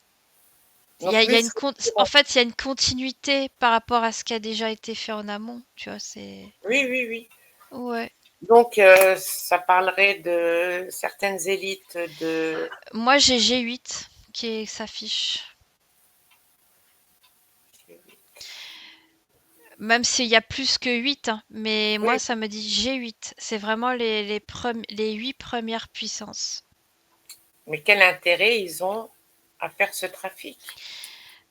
Speaker 1: Donc
Speaker 2: Il y
Speaker 1: lui,
Speaker 2: a
Speaker 1: c'est
Speaker 2: en fait, il y a une continuité par rapport à ce qui a déjà été fait en amont, tu vois, c'est...
Speaker 1: oui, oui, oui.
Speaker 2: Ouais.
Speaker 1: Donc, ça parlerait de certaines élites de...
Speaker 2: Moi, j'ai G8 s'affiche. Même s'il y a plus que 8, hein, mais moi,
Speaker 1: Oui,
Speaker 2: ça me dit G8. C'est vraiment les 8 premières puissances.
Speaker 1: mais quel intérêt ils ont à faire ce trafic?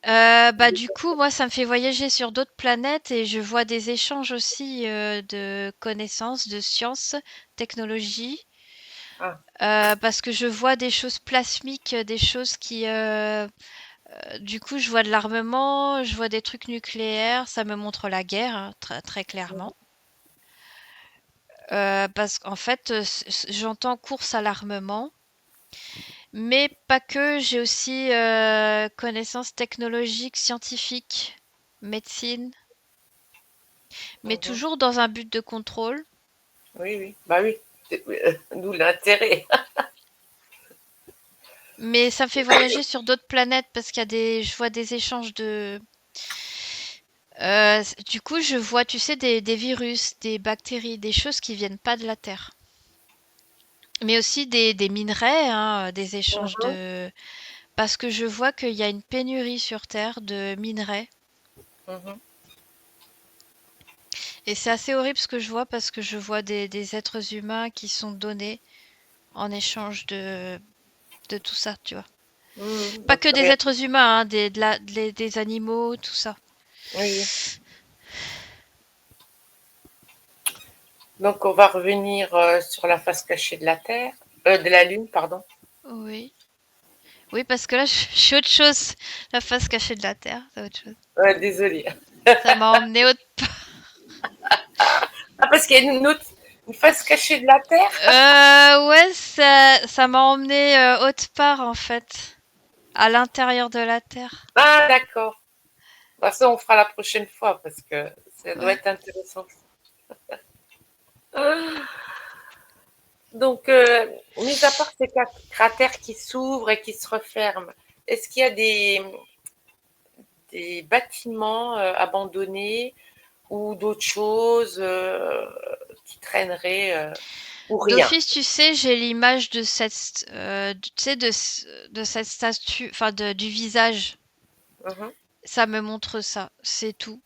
Speaker 2: Bah, du coup, moi, ça me fait voyager sur d'autres planètes et je vois des échanges aussi de connaissances, de sciences, technologies.
Speaker 1: Ah,
Speaker 2: Parce que je vois des choses plasmiques, des choses qui, du coup, je vois de l'armement, je vois des trucs nucléaires, ça me montre la guerre, hein, très, très clairement. Parce qu'en fait, j'entends course à l'armement, mais pas que, j'ai aussi connaissances technologiques, scientifiques, médecine, mais
Speaker 1: mhm.
Speaker 2: toujours dans un but de contrôle.
Speaker 1: Oui, oui, bah oui, d'où l'intérêt.
Speaker 2: Mais ça me fait voyager sur d'autres planètes parce je vois des échanges du coup, je vois, tu sais, des virus, des bactéries, des choses qui viennent pas de la Terre. Mais aussi des minerais, hein, des échanges
Speaker 1: Mhm,
Speaker 2: parce que je vois qu'il y a une pénurie sur Terre de minerais.
Speaker 1: mhm.
Speaker 2: Et c'est assez horrible ce que je vois parce que je vois des êtres humains qui sont donnés en échange de tout ça, tu vois.
Speaker 1: Mhm.
Speaker 2: Pas
Speaker 1: Donc,
Speaker 2: que des êtres humains, hein, des animaux, tout ça.
Speaker 1: oui, oui. Donc, on va revenir sur la face cachée de la Terre, de la Lune, pardon.
Speaker 2: Oui. Oui, parce que là, je suis autre chose. La face cachée de la Terre, c'est autre chose.
Speaker 1: Désolée.
Speaker 2: Ça m'a emmené autre
Speaker 1: Ah, parce qu'il y a une face cachée de la Terre?
Speaker 2: Ouais, ça m'a emmené autre part en fait, à l'intérieur de la Terre.
Speaker 1: Ah, d'accord. Bah, ça, on fera la prochaine fois parce que ça doit
Speaker 2: Ouais.
Speaker 1: être intéressant. Donc, mis à part ces cratères qui s'ouvrent et qui se referment, est-ce qu'il y a des bâtiments abandonnés ou d'autres choses qui traîneraient ou rien?
Speaker 2: D'office, tu sais, j'ai l'image de tu sais, de cette statue, enfin du visage.
Speaker 1: Mhm,
Speaker 2: Ça me montre ça, c'est tout.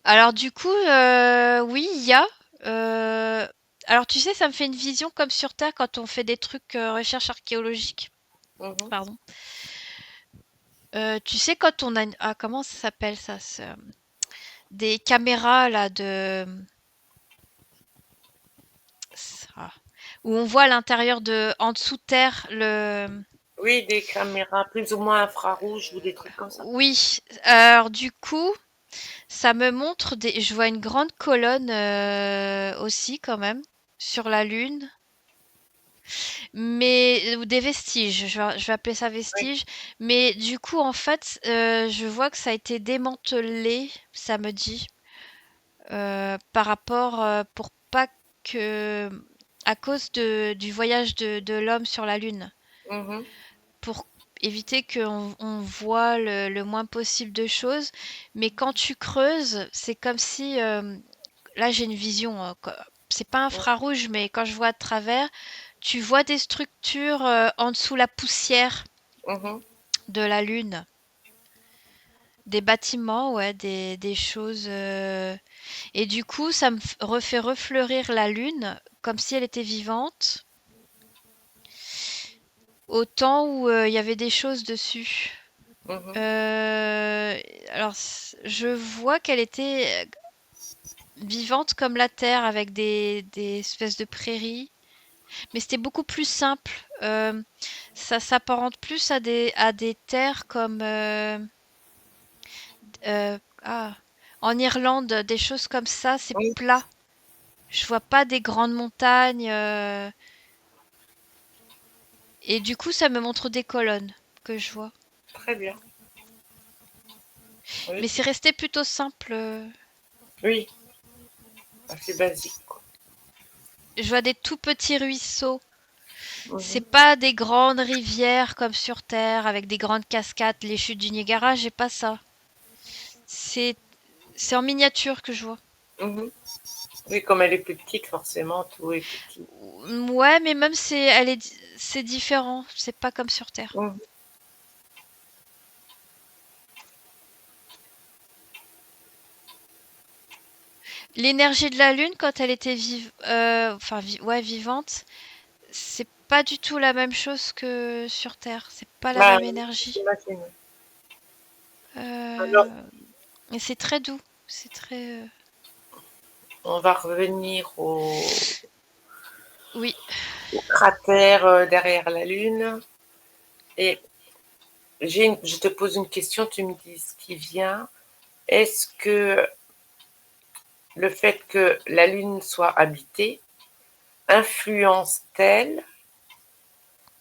Speaker 2: Alors du coup, oui, il y a. euh, Alors tu sais, ça me fait une vision comme sur Terre quand on fait des trucs recherche archéologique.
Speaker 1: mhm.
Speaker 2: Pardon. Tu sais, quand on a ah, comment ça s'appelle ça? Des caméras là ah, où on voit à l'intérieur en dessous terre le.
Speaker 1: Oui, des caméras plus ou moins infrarouges ou des trucs comme ça.
Speaker 2: Oui, alors du coup, ça me montre je vois une grande colonne aussi quand même sur la Lune, mais ou des vestiges. Je vais appeler ça
Speaker 1: Oui.
Speaker 2: vestiges. Mais du coup, en fait, je vois que ça a été démantelé, ça me dit, par rapport pour pas que à cause du voyage de l'homme sur la Lune.
Speaker 1: Mhm,
Speaker 2: Pour éviter qu'on voit le moins possible de choses. Mais quand tu creuses, c'est comme si, là j'ai une vision, c'est pas infrarouge, mais quand je vois à travers, tu vois des structures en dessous la poussière
Speaker 1: mhm.
Speaker 2: de la Lune. Des bâtiments, ouais, des choses. Et du coup, ça me refait refleurir la Lune comme si elle était vivante, au temps où il y avait des choses dessus.
Speaker 1: Mhm.
Speaker 2: Euh, alors, je vois qu'elle était. vivante comme la Terre avec des espèces de prairies. Mais c'était beaucoup plus simple. Ça s'apparente plus à des terres comme ah, en Irlande, des choses comme ça, c'est
Speaker 1: Oui,
Speaker 2: plat. Je vois pas des grandes montagnes. Et du coup, ça me montre des colonnes que je vois.
Speaker 1: très bien. Oui,
Speaker 2: Mais c'est resté plutôt simple.
Speaker 1: oui, assez basique, quoi.
Speaker 2: Je vois des tout petits ruisseaux. C'est
Speaker 1: Mhm.
Speaker 2: pas des grandes rivières comme sur Terre avec des grandes cascades, les chutes du Niagara, j'ai pas ça. C'est c'est en miniature que je vois.
Speaker 1: Mhm. Oui, comme elle est plus petite, forcément, tout est petit.
Speaker 2: Ouais, mais même c'est différent, c'est pas comme sur Terre.
Speaker 1: Mhm.
Speaker 2: L'énergie de la Lune quand elle était ouais, vivante, c'est pas du tout la même chose que sur Terre. C'est pas la
Speaker 1: Bah,
Speaker 2: même énergie.
Speaker 1: j'imagine. Alors,
Speaker 2: Euh, et c'est très doux. C'est très.
Speaker 1: on va revenir
Speaker 2: Oui.
Speaker 1: au cratère derrière la Lune. Et je te pose une question, tu me dis ce qui vient. Est-ce que le fait que la Lune soit habitée influence-t-elle,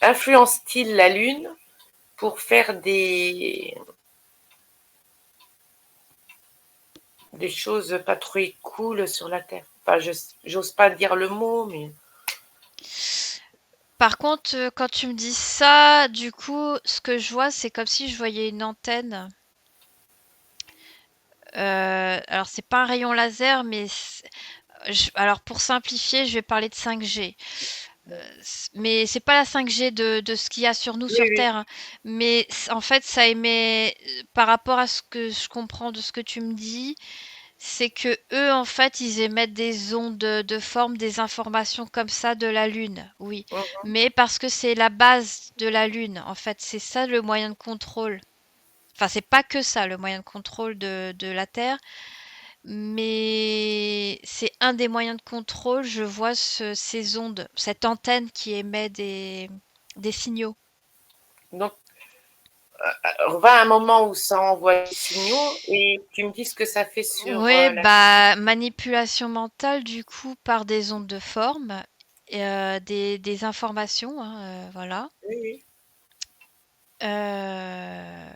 Speaker 1: influence-t-il la Lune pour faire des choses pas trop cool sur la Terre? Enfin, j'ose pas dire le mot, mais
Speaker 2: Par contre, quand tu me dis ça, du coup, ce que je vois, c'est comme si je voyais une antenne. Alors, c'est pas un rayon laser, mais alors pour simplifier, je vais parler de 5G. Mais c'est pas la 5G de ce qu'il y a sur nous
Speaker 1: oui,
Speaker 2: sur
Speaker 1: oui.
Speaker 2: Terre, hein. Mais en fait, ça émet, par rapport à ce que je comprends de ce que tu me dis, c'est que eux, en fait, ils émettent des ondes de forme, des informations comme ça de la Lune, oui.
Speaker 1: Mhm.
Speaker 2: Mais parce que c'est la base de la Lune, en fait, c'est ça le moyen de contrôle. Enfin, c'est pas que ça le moyen de contrôle de la Terre, mais c'est un des moyens de contrôle. Je vois ces ondes, cette antenne qui émet des signaux.
Speaker 1: Donc, on va à un moment où ça envoie des signaux et tu me dis ce que ça fait sur
Speaker 2: Oui,
Speaker 1: la...
Speaker 2: bah, manipulation mentale, du coup, par des ondes de forme, et, des informations, hein, voilà.
Speaker 1: Oui, oui.
Speaker 2: Euh,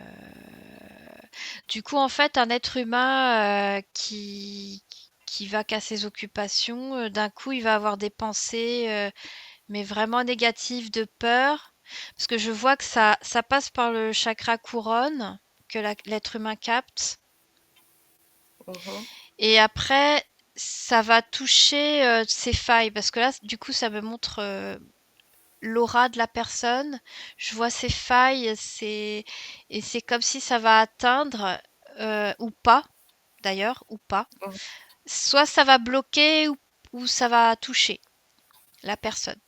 Speaker 2: Du coup, en fait, un être humain qui va qu'à ses occupations, d'un coup, il va avoir des pensées, mais vraiment négatives de peur. Parce que je vois que ça passe par le chakra couronne, que l'être humain capte.
Speaker 1: Mhm.
Speaker 2: Et après, ça va toucher ses failles. Parce que là, du coup, ça me montre l'aura de la personne. Je vois ses failles, et c'est comme si ça va atteindre, ou pas, d'ailleurs, ou pas.
Speaker 1: Mhm.
Speaker 2: Soit ça va bloquer ou ça va toucher la personne.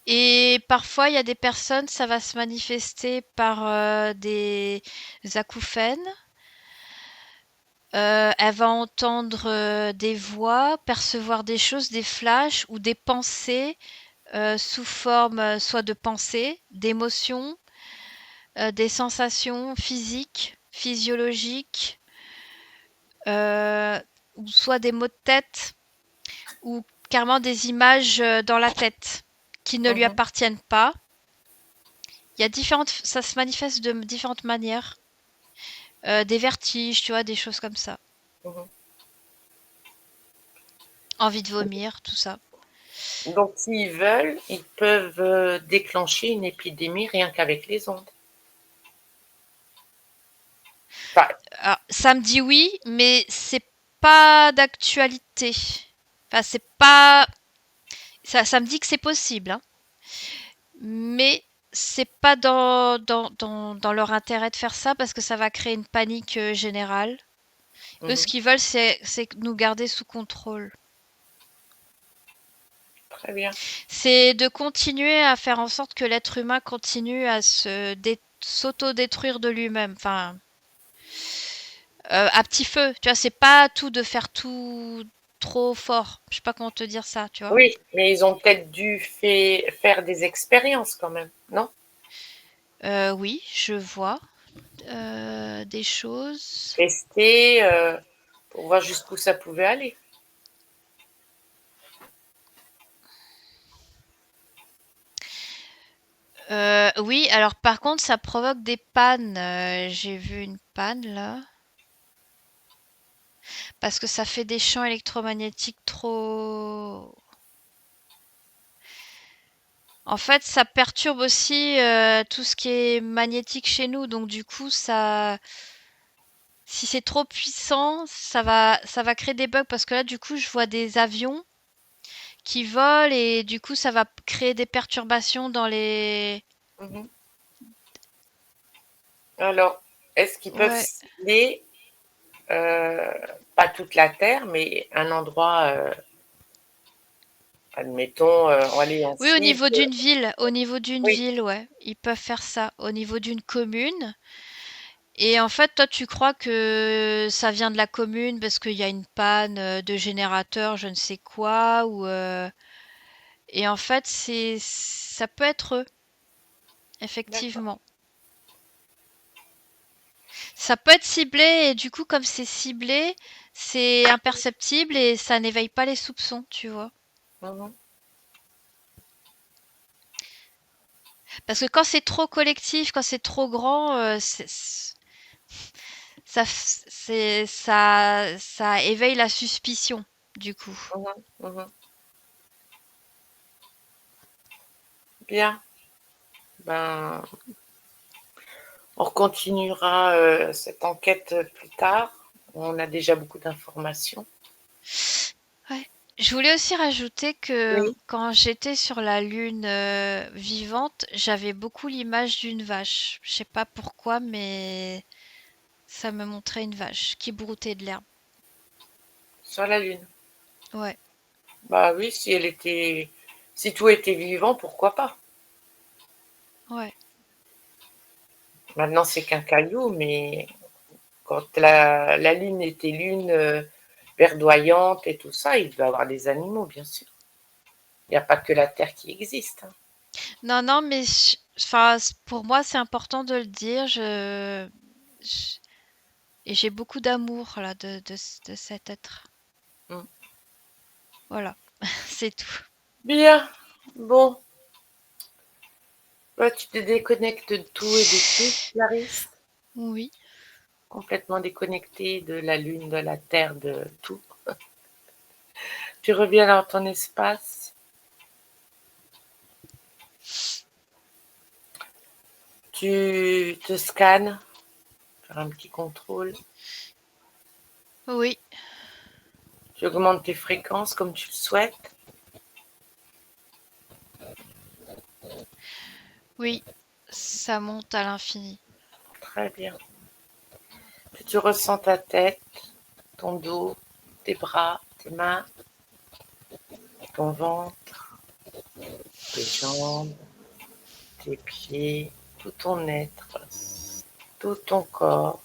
Speaker 2: Et parfois, il y a des personnes, ça va se manifester par des acouphènes. Elle va entendre des voix, percevoir des choses, des flashs ou des pensées sous forme soit de pensées, d'émotions, des sensations physiques, physiologiques, euh, ou soit des maux de tête, ou carrément des images dans la tête qui ne lui
Speaker 1: Mhm.
Speaker 2: appartiennent pas. Il y a ça se manifeste de différentes manières. Des vertiges, tu vois, des choses comme ça.
Speaker 1: Mhm.
Speaker 2: Envie de vomir, tout ça.
Speaker 1: Donc, s'ils veulent, ils peuvent déclencher une épidémie rien qu'avec les ondes. Enfin,
Speaker 2: Alors, ça me dit oui, mais c'est pas d'actualité. Enfin, c'est pas. Ça me dit que c'est possible, hein. Mais c'est pas dans leur intérêt de faire ça parce que ça va créer une panique générale. Eux, ce
Speaker 1: mhm.
Speaker 2: qu'ils veulent, c'est nous garder sous contrôle.
Speaker 1: Très bien.
Speaker 2: C'est de continuer à faire en sorte que l'être humain continue à s'auto-détruire de lui-même. Enfin, à petit feu. Tu vois, c'est pas tout de faire tout trop fort. Je sais pas comment te dire ça, tu vois.
Speaker 1: Oui, mais ils ont peut-être dû faire des expériences quand même, non?
Speaker 2: Oui, je vois des choses.
Speaker 1: Tester pour voir jusqu'où ça pouvait aller.
Speaker 2: Oui, alors par contre, ça provoque des pannes. J'ai vu une panne là. Parce que ça fait des champs électromagnétiques trop. En fait, ça perturbe aussi tout ce qui est magnétique chez nous. Donc du coup, ça, si c'est trop puissant, ça va créer des bugs. Parce que là, du coup, je vois des avions qui volent et du coup, ça va créer des perturbations dans les.
Speaker 1: Mhm. Alors, est-ce qu'ils peuvent
Speaker 2: Ouais.
Speaker 1: cibler, pas toute la Terre, mais un endroit, admettons, allez, on
Speaker 2: Oui, au
Speaker 1: cible,
Speaker 2: niveau d'une ville, au niveau d'une
Speaker 1: oui.
Speaker 2: ville, ouais, ils peuvent faire ça. Au niveau d'une commune. Et en fait, toi, tu crois que ça vient de la commune parce qu'il y a une panne de générateur, je ne sais quoi, ou et en fait, ça peut être eux,
Speaker 1: D'accord.
Speaker 2: effectivement. Ça peut être ciblé et du coup, comme c'est ciblé, c'est imperceptible et ça n'éveille pas les soupçons, tu vois.
Speaker 1: Mhm.
Speaker 2: Parce que quand c'est trop collectif, quand c'est trop grand, ça éveille la suspicion, du coup.
Speaker 1: Mhm. Mhm. Bien. Ben, on continuera cette enquête plus tard. On a déjà beaucoup d'informations.
Speaker 2: Ouais. Je voulais aussi rajouter que
Speaker 1: Oui.
Speaker 2: quand j'étais sur la Lune vivante, j'avais beaucoup l'image d'une vache. Je sais pas pourquoi, mais ça me montrait une vache qui broutait de l'herbe.
Speaker 1: Sur la Lune.
Speaker 2: Ouais,
Speaker 1: Bah oui, si tout était vivant, pourquoi pas?
Speaker 2: ouais.
Speaker 1: Maintenant, c'est qu'un caillou, mais quand la Lune était lune verdoyante et tout ça, il devait y avoir des animaux, bien sûr. Il n'y a pas que la Terre qui existe, hein.
Speaker 2: Non, non, mais enfin, pour moi, c'est important de le dire. Et j'ai beaucoup d'amour là de cet être.
Speaker 1: Mm.
Speaker 2: Voilà, c'est tout.
Speaker 1: Bien, bon, bah, tu te déconnectes de tout et de tout, Clarisse.
Speaker 2: Oui.
Speaker 1: Complètement déconnectée de la Lune, de la Terre, de tout. Tu reviens dans ton espace, tu te scannes, faire un petit contrôle,
Speaker 2: Oui,
Speaker 1: tu augmentes tes fréquences comme tu le souhaites.
Speaker 2: oui, ça monte à l'infini.
Speaker 1: Très bien. Puis tu ressens ta tête, ton dos, tes bras, tes mains, ton ventre, tes jambes, tes pieds, tout ton être, tout ton corps.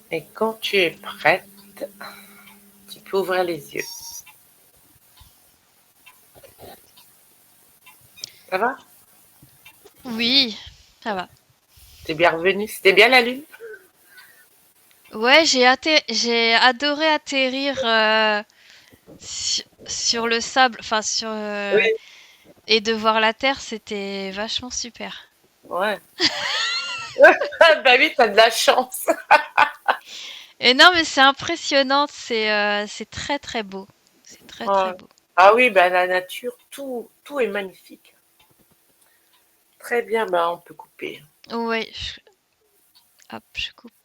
Speaker 1: Et quand tu es prête, tu peux ouvrir les yeux. Ça va?
Speaker 2: Oui, ça va.
Speaker 1: T'es bien revenu? C'était bien la lune?
Speaker 2: Ouais, j'ai adoré atterrir sur le sable, enfin
Speaker 1: Oui.
Speaker 2: et de voir la Terre, c'était vachement super.
Speaker 1: Ouais. Bah oui, t'as de la chance.
Speaker 2: Et non, mais c'est impressionnant, c'est très très beau. C'est très très
Speaker 1: Ouais.
Speaker 2: beau.
Speaker 1: Ah oui, bah la nature, tout est magnifique. Très bien, bah on peut couper.
Speaker 2: Ouais, hop, je coupe.